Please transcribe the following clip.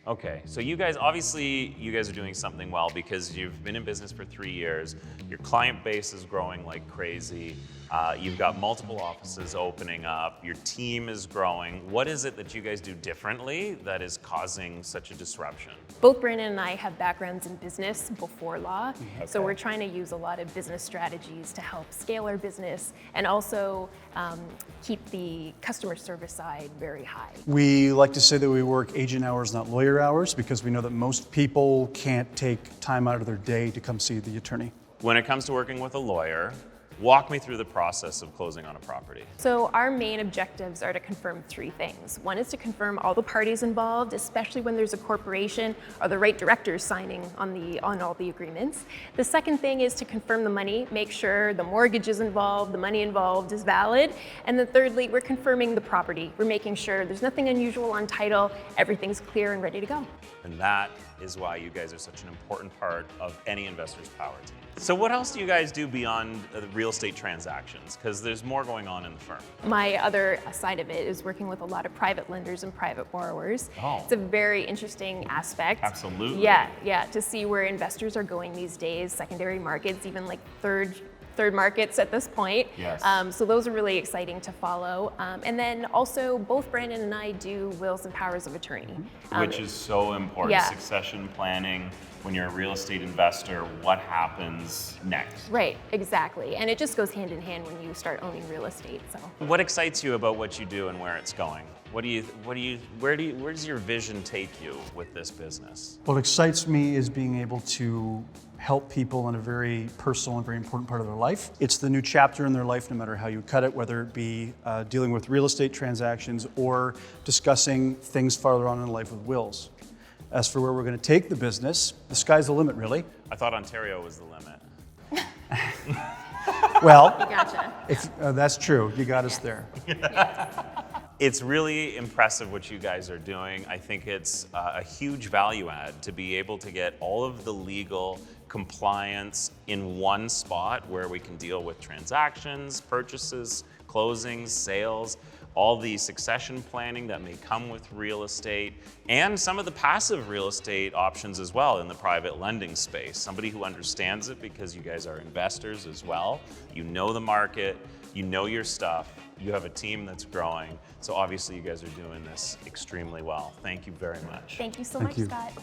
Okay, so you guys, obviously, you guys are doing something well because you've been in business for 3 years. Your client base is growing like crazy. You've got multiple offices opening up. Your team is growing. What is it that you guys do differently that is causing such a disruption? Both Brandon and I have backgrounds in business before law, so Okay. we're trying to use a lot of business strategies to help scale our business and also keep the customer service side very high. We like to say that we work agent hours, not lawyer hours, because we know that most people can't take time out of their day to come see the attorney. When it comes to working with a lawyer, walk me through the process of closing on a property. So our main objectives are to confirm 3 things. One is to confirm all the parties involved, especially when there's a corporation, are the right directors signing on all the agreements. The second thing is to confirm the money, make sure the mortgage is involved, the money involved is valid. And then thirdly, we're confirming the property. We're making sure there's nothing unusual on title, everything's clear and ready to go. And that is why you guys are such an important part of any investor's power team. So what else do you guys do beyond the real estate transactions? Because there's more going on in the firm. My other side of it is working with a lot of private lenders and private borrowers. Oh. It's a very interesting aspect. Absolutely. Yeah, to see where investors are going these days, secondary markets, even like third markets at this point. Yes. So those are really exciting to follow. And then also both Brandon and I do wills and powers of attorney. Which is so important. yeah. Succession planning, when you're a real estate investor, what happens next? Right, exactly. And it just goes hand in hand when you start owning real estate. So What excites you about what you do and where it's going? Where does your vision take you with this business? What excites me is being able to help people in a very personal and very important part of their life. It's the new chapter in their life, no matter how you cut it, whether it be dealing with real estate transactions or discussing things farther on in life with wills. As for where we're going to take the business, the sky's the limit, really. I thought Ontario was the limit. Well, gotcha. if, that's true. You got us there. It's really impressive what you guys are doing. I think it's a huge value add to be able to get all of the legal compliance in one spot where we can deal with transactions, purchases, closings, sales, all the succession planning that may come with real estate, and some of the passive real estate options as well in the private lending space. Somebody who understands it because you guys are investors as well. You know the market, you know your stuff, you have a team that's growing. So obviously you guys are doing this extremely well. Thank you very much. Thank you so Thank much, you. Scott.